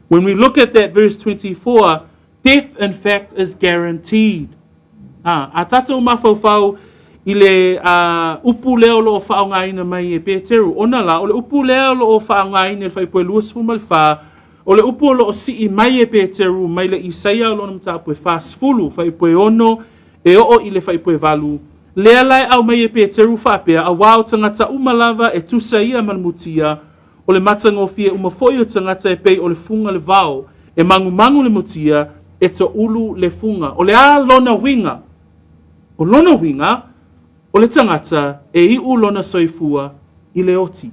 When we look at that verse 24, death, in fact, is guaranteed. A tātou mawhawhau i le upu leo lo o whaongaina mai e Pēteru. Ona la, o le upu leo lo o whaongaina e whaipoe luasfu mal wha, o le upu lo o si I mai e Pēteru, mai le Isaia lo na mtapoe whasfulu, whaipoe ono, e o I le whaipoe valu. Lea lai au mai e Pēteru whapea, a wao tangata umalava e tusa ia malmutia, o le matangofie umafoi o tangata e pei o le funga le vau, e mangu le mutia, e to ulu le funga. O le a lona winga, o lona winga, o le tangata e I lona soifua I le oti.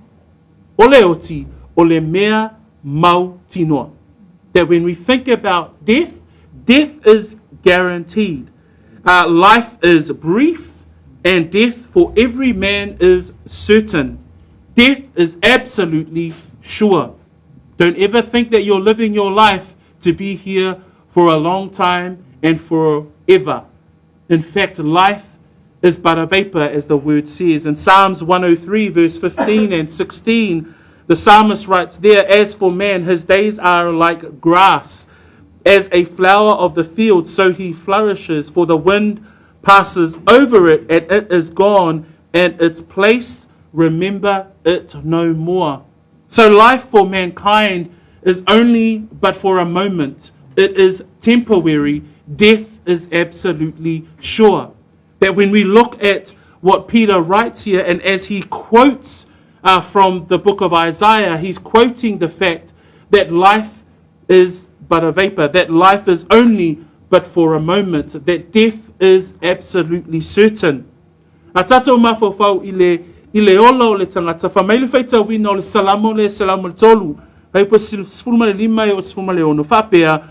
O le oti, o le mea mau tinoa. That when we think about death, death is guaranteed. Life is brief, and death for every man is certain. Death is absolutely sure. Don't ever think that you're living your life to be here for a long time and forever. In fact, life is but a vapor, as the word says. In Psalms 103, verse 15 and 16, The psalmist writes there, as for man, his days are like grass, as a flower of the field, so he flourishes, for the wind passes over it, and it is gone, and its place, remember it no more. So life for mankind is only but for a moment. It is temporary. Death is absolutely sure. That when we look at what Peter writes here, and as he quotes from the book of Isaiah, he's quoting the fact that life is but a vapor, that life is only but for a moment, that death is absolutely certain. A tātou mawhawhau i le ola o le tangata, whamailu whaita wina o le salamo le tolu, haipa sifuruma le lima e o sifuruma le ono, whapea,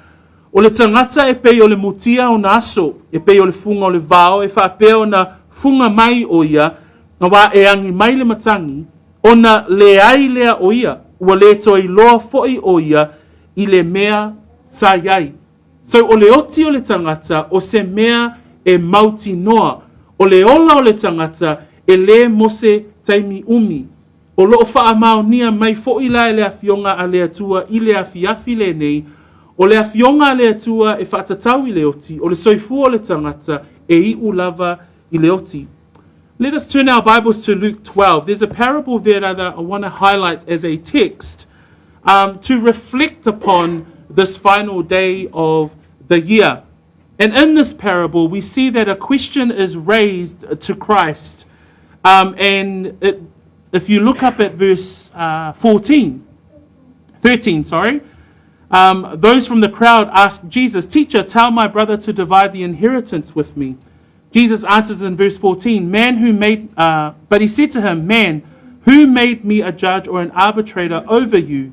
o le tangata e pei o le mutia o na aso, e pei o le funga o le vao, e whapea o na funga mai o ia, na wā e angi mai le matangi, o na le ai lea o ia, ua le toi loa foi o ia, i le mea sa iai. So o le oti o le tangata, o se mea e mauti noa, o le ola o le tangata, e le mose taimi umi. O loo wha maonia mai fo i la e le afionga a le atua i le afiafi le nei, o le afionga a le atua e whaatatau i le oti, o le soifu o le tangata e i ulava i le oti. Let us turn our Bibles to Luke 12. There's a parable there that I want to highlight as a text to reflect upon this final day of the year. And in this parable, we see that a question is raised to Christ. If you look up at verse 13, those from the crowd ask Jesus, "Teacher, tell my brother to divide the inheritance with me." Jesus answers in verse 14, but he said to him, "Man, who made me a judge or an arbitrator over you?"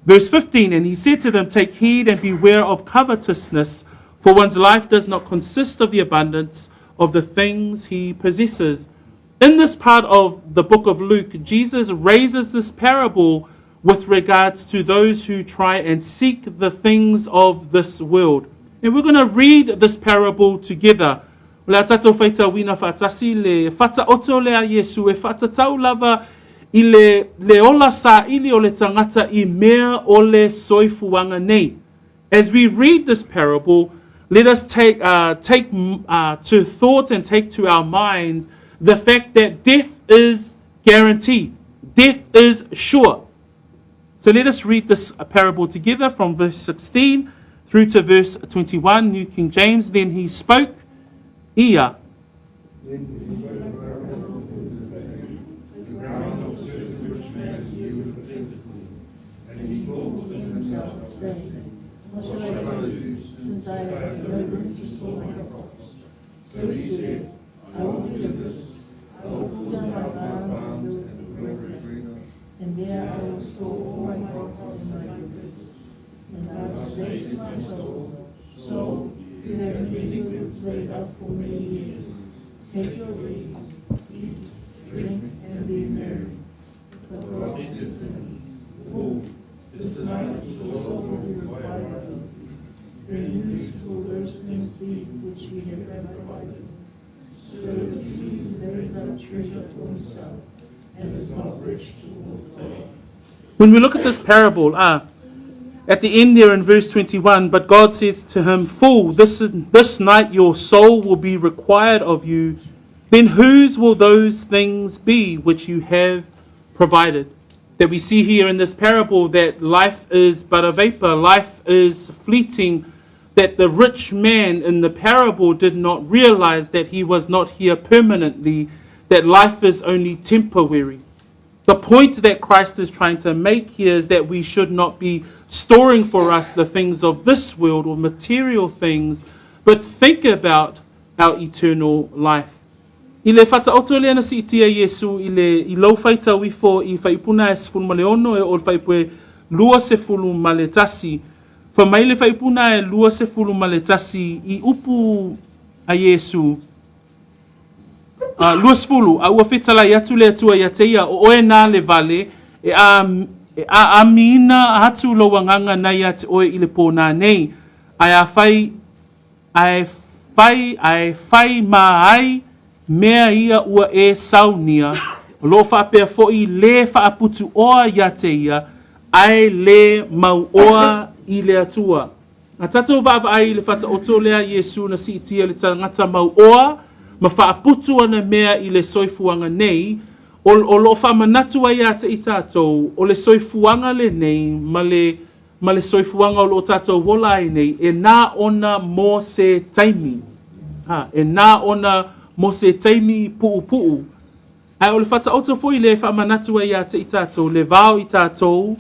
Verse 15, and he said to them, "Take heed and beware of covetousness, for one's life does not consist of the abundance of the things he possesses." In this part of the book of Luke, Jesus raises this parable with regards to those who try and seek the things of this world. And we're going to read this parable together. Le atato faita wina fatasi le fata oto le a Yesu e fata tau lava I le ola sa ili o le tangata I mea o le soifuanga nei. As we read this parable, let us take to thought and take to our minds the fact that death is guaranteed. Death is sure. So let us read this parable together from verse 16 through to verse 21, New King James. Then he spoke, Ia. What shall I do, since I have no room to store my crops? So he said, I will do this. I will pull down my barns and build a greater, and there I will store all my crops and my goods. And I will say to my soul, Soul, you have many goods laid up for many years. Take your ease, eat, drink, and be merry. But God said to me, Fool, this night your soul will be required of you. Then whose will those things be which he had provided? So is he who lays up treasure for himself and is not rich toward God. When we look at this parable, at the end there in verse 21, but God says to him, Fool, this night your soul will be required of you. Then whose will those things be which you have provided? That we see here in this parable that life is but a vapor, life is fleeting, that the rich man in the parable did not realize that he was not here permanently, that life is only temporary. The point that Christ is trying to make here is that we should not be storing for us the things of this world or material things, but think about our eternal life. I le whataoto lea na si itia Yesu I lau whaita wifo I whaipuna e sefulu ma le ono e o whaipue lua sefulu ma le tasi. Whamai le whaipuna e lua sefulu ma le tasi I upu a Yesu. Lua sefulu, a ua whetala I atu le atua I ateia o oe nā le vale e a mina hatu lo wanganga nai ate oe I le pōna nei. Ai whai ma ai mea ia ua e saunia O lo whapea fo'i le whaaputu oa ia te ia, ai le mau oa i le atua. A tatou va'ava ai le whata oto lea Iesu na si itia le tangata mau oa, ma whaaputu ana mea i le soifuanga nei, o lo whamanatu ai ata i tātou, o le soifuanga le nei, ma le soifuanga o lo tātou wola ai nei, e nā ona mo se taimi. E nā ona mo se taimi puu. Ai o le whata oto foi le whamanatu ai ata i tātou, le vau i tātou,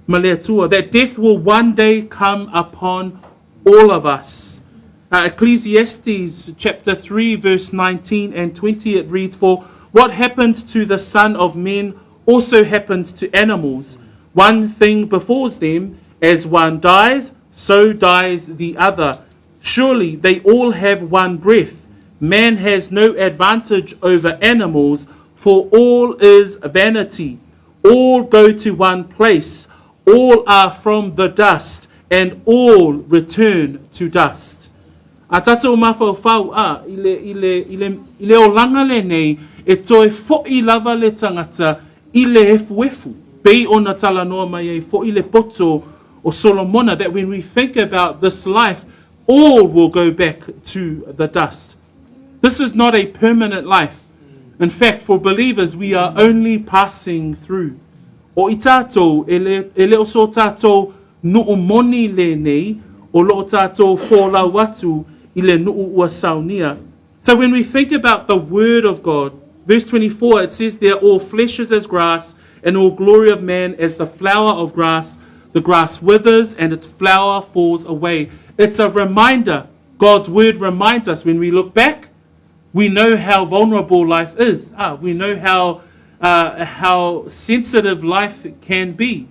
ma le atua, that death will one day come upon all of us. Ecclesiastes chapter 3 verse 19 and 20 it reads, for what happens to the son of men also happens to animals. One thing befalls them, as one dies, so dies the other. Surely they all have one breath. Man has no advantage over animals, for all is vanity. All go to one place. All are from the dust, and all return to dust. A tatou mawhau i le o langa le nei, e toi fo'i lava le tangata i le efu. Pei ona tala noa mai e fo'i le poto o Solomona, that when we think about this life, all will go back to the dust. This is not a permanent life. In fact, for believers, we are only passing through. O i tātou, e le o so tātou nuu moni le nei, o lo tātou wholau atu i le nuu ua saunia. So when we think about the word of God, verse 24, it says there, all flesh is as grass, and all glory of man as the flower of grass. The grass withers, and its flower falls away. It's a reminder. God's word reminds us when we look back, we know how vulnerable life is. We know how sensitive life can be.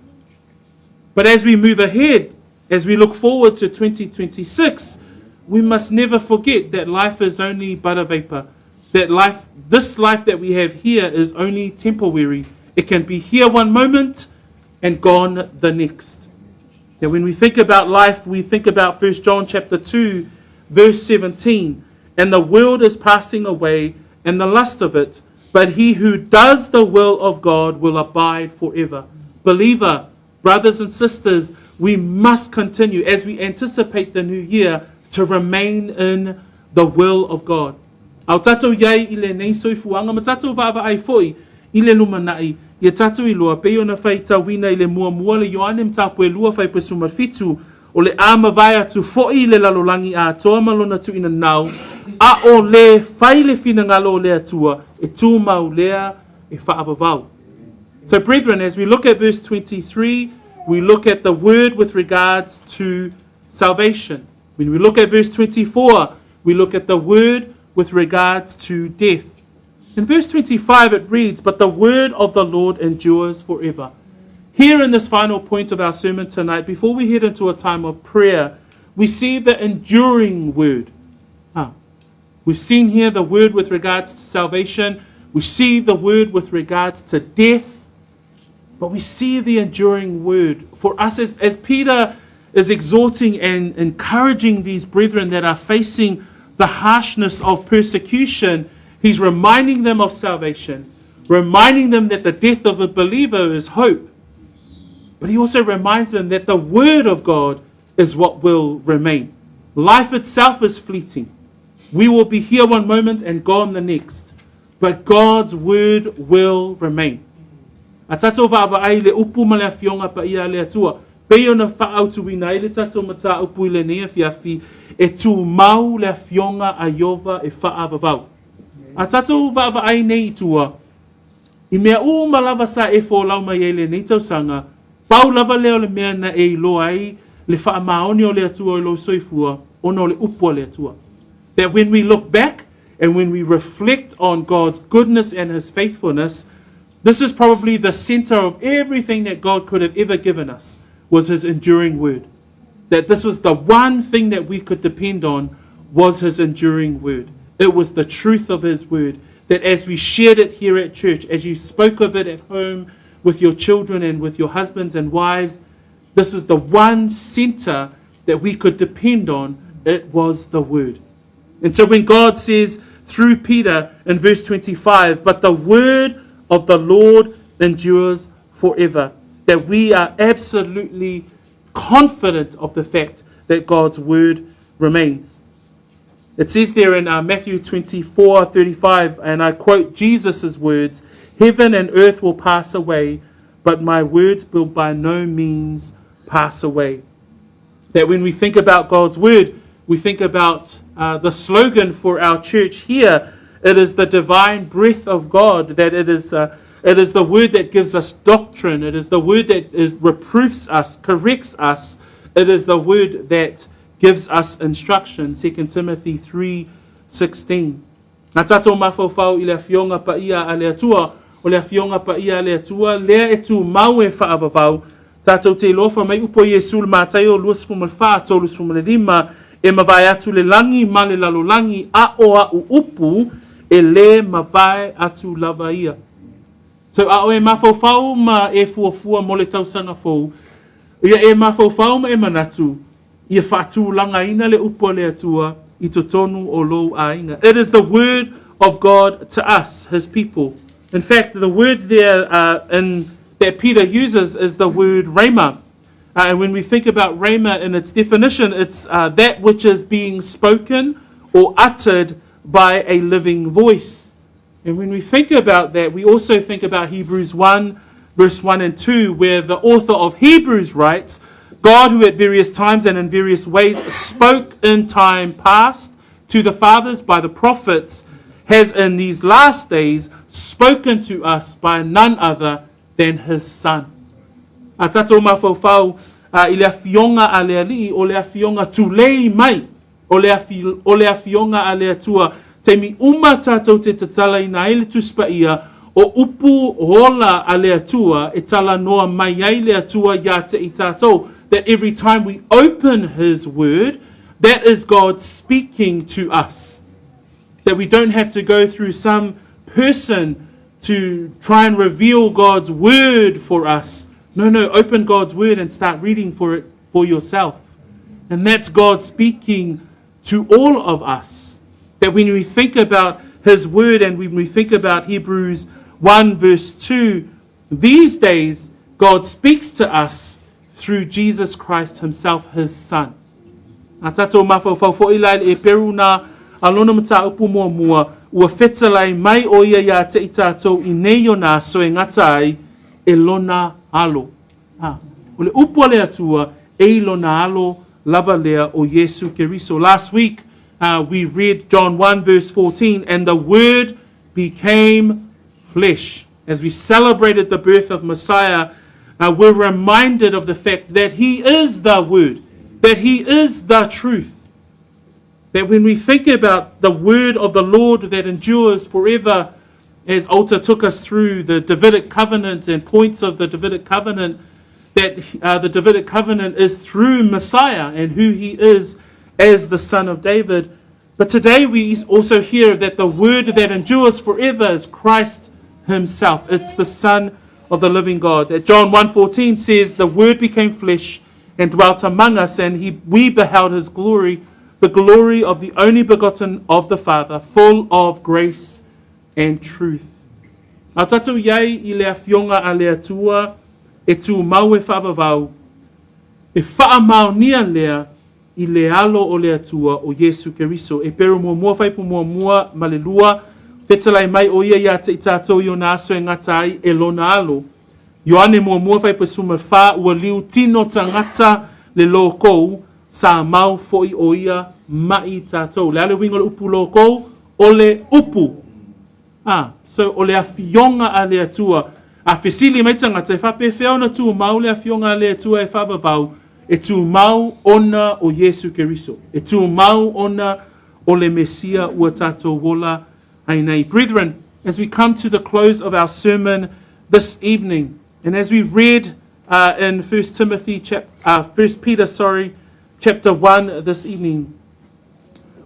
But as we move ahead, as we look forward to 2026, we must never forget that life is only but a vapor. That this life that we have here is only temporary. It can be here one moment and gone the next. That when we think about life, we think about 1 John chapter 2, verse 17. And the world is passing away, and the lust of it, but he who does the will of God will abide forever. Believer, brothers and sisters, we must continue as we anticipate the new year to remain in the will of God. Au tatou iai i le nei soifuanga, ma tatou vava ai foi i le lumanai, ia tatou i loa, pei ona whai tawina i le mua le Ioane mtapu e lua whai pesuma fitu, o le ama vai atu foi le lalolangi a toa malona tu ina nau, a o le whai le fina ngalo le atua, e tū mau lea e whaavavau. So brethren, as we look at verse 23, we look at the word with regards to salvation. When we look at verse 24, we look at the word with regards to death. In verse 25 it reads, but the word of the Lord endures forever. Here in this final point of our sermon tonight, before we head into a time of prayer, we see the enduring word. We've seen here the word with regards to salvation. We see the word with regards to death. But we see the enduring word. For us, as Peter is exhorting and encouraging these brethren that are facing the harshness of persecution, he's reminding them of salvation, reminding them that the death of a believer is hope. But he also reminds them that the word of God is what will remain. Life itself is fleeting. We will be here one moment and gone the next. But God's word will remain. A tatou va'ava ai le upu ma le afionga pa ia le atua. Pei ona whaautu ina i le tatou mata upu i le nea fiafi, e tū mau le afionga a Iova e whaavavau. A tatou va'ava ai nei tua, i mea u malava sa e fo lau mai e le nei tausanga, pau lava leo le mea na e ilo ai, le whaamaoni o le atua o lo soifua, ono le upu o le atua. That when we look back and when we reflect on God's goodness and his faithfulness, this is probably the center of everything that God could have ever given us, was his enduring word. That this was the one thing that we could depend on, was his enduring word. It was the truth of his word. That as we shared it here at church, as you spoke of it at home with your children and with your husbands and wives, this was the one center that we could depend on. It was the word. And so when God says through Peter in verse 25, but the word of the Lord endures forever. That we are absolutely confident of the fact that God's word remains. It says there in Matthew 24:35, and I quote Jesus' words, "Heaven and earth will pass away, but my words will by no means pass away." That when we think about God's word, we think about the slogan for our church here. It is the divine breath of God, that it is the word that gives us doctrine. It is the word that reproofs us, corrects us. It is the word that gives us instruction. 2 Timothy 3:16. Nā tātou mawhauwhau I le awhionga pa ia a le atua, o le awhionga pa ia a le atua, lea e tū mau e whaavavau, tātou te lofa mai upo Iesu le mātai o luas fuma le wha, tolus fuma le lima, e mawai atu le langi, ma le lalo langi, a u upu, e le mawai atu lava ia. So a o e mawhauwhau ma e fuafua mo le tausanga fau, ia e mawhauwhau ma e manatu, ia whātū langa ina le upo le atua, I totonu o lou a inga. It is the word of God to us, his people. In fact, the word there that Peter uses is the word rhema. And when we think about rhema in its definition, it's that which is being spoken or uttered by a living voice. And when we think about that, we also think about Hebrews 1, verse 1 and 2, where the author of Hebrews writes, God, who at various times and in various ways spoke in time past to the fathers by the prophets, has in these last days spoken to us by none other than his Son. A tatou mawhauwhau I le awhionga a le alii o le awhionga tūlei mai o le awhionga a le atua te mi uma tātou te tatala I nā ele tuspa ia o upu hola a le atua e tala noa mai ai le atua ia te I tātou. That every time we open his word, that is God speaking to us. That we don't have to go through some person to try and reveal God's word for us. No, open God's word and start reading for it for yourself. And that's God speaking to all of us. That when we think about his word and when we think about Hebrews 1 verse 2, these days God speaks to us through Jesus Christ himself, his Son. A tātou mawhauwhau fo ilai e peru nā alona mata upu mua ua whetalai mai o ia ia te I tātou I nei o nā soe ngata ai e lona alo. O le upu le atua e lona alo lava lea o Yesu Keriso. Last week we read John 1 verse 14, and the word became flesh. As we celebrated the birth of Messiah, we're reminded of the fact that he is the word, that he is the truth. That when we think about the word of the Lord that endures forever, as Alta took us through the Davidic covenant and points of the Davidic covenant, that the Davidic covenant is through Messiah and who he is as the Son of David. But today we also hear that the word that endures forever is Christ himself. It's the Son of the living God. That John 1:14 says, the word became flesh and dwelt among us, and we beheld his glory, the glory of the only begotten of the Father, full of grace and truth. A tatou iai I le awhionga a le atua, e tū mau e whaavavau, e whaamaunia lea I le alo o le atua o Yesu Keriso, e pero mua whaipu mua ma le lua, whetalai mai o ia te I tātou I o nā aso e ngatai e lona alo. Ioane mua whaipu suma wha ua liu tino tangata le lōkou, sa mau foi o ia mai tātou. Le ale wingo le upu lōkou, o le upu. So o le awhionga a le atua, a whesili mai tangata e whape whiaona tū mau le awhionga a le atua e whawavau, e tū mau ona o Yesu Keriso. E tū mau ona o le Mesia ua tātou wola ainei. Brethren, as we come to the close of our sermon this evening, and as we read in 1 Peter, chapter 1 this evening,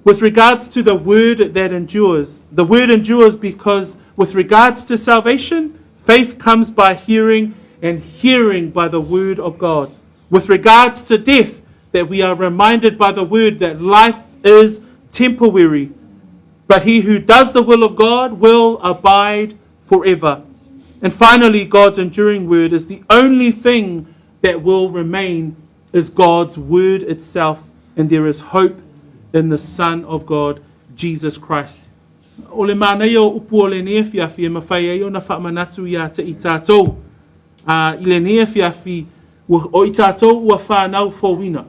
with regards to the word that endures, the word endures because with regards to salvation, faith comes by hearing, and hearing by the word of God. With regards to death, that we are reminded by the word that life is temporary, but he who does the will of God will abide forever. And finally, God's enduring word is the only thing that will remain is God's word itself, and there is hope in the Son of God, Jesus Christ. O le mana i o upu o le nea fiafi e mawhai e o na whaamanatu ia te i tātou. I le nea fiafi o i tātou ua whanau fōwina.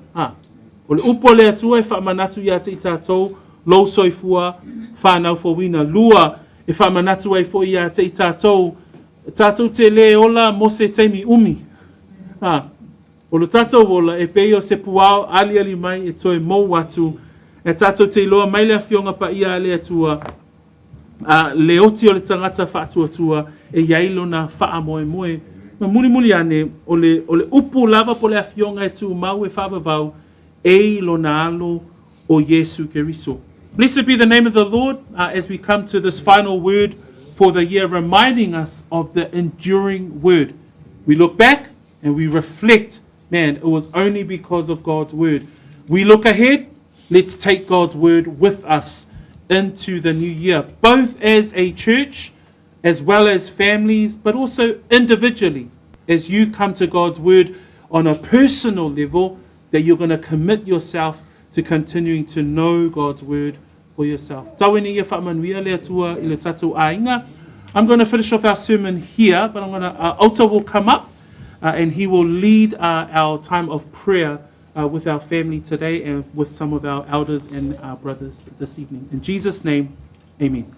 O le upu o le atua e whaamanatu ia te i tātou, lou soifua whanau fōwina. Lua e whaamanatu ai fo ia te i tātou, tātou te le ola mo se teimi umi. O lo tātou ola e peo se puao ali ali mai e toi mou watu. E tātou te iloa mai le awhionga pa ia le atua. Le oti o le tangata whaatuatua e iailo na wha moe moe. Ma muli muli ane o le upu lava po le awhionga e tu mau e whaavavau e lo na alo o Yesu Keriso. Blessed be the name of the Lord as we come to this final word for the year, reminding us of the enduring word. We look back and we reflect, man, it was only because of God's word. We look ahead, let's take God's word with us into the new year, both as a church, as well as families, but also individually, as you come to God's word on a personal level, that you're going to commit yourself to continuing to know God's word for yourself. I'm going to finish off our sermon here, but Ota will come up and he will lead our time of prayer with our family today and with some of our elders and our brothers this evening. In Jesus' name, amen.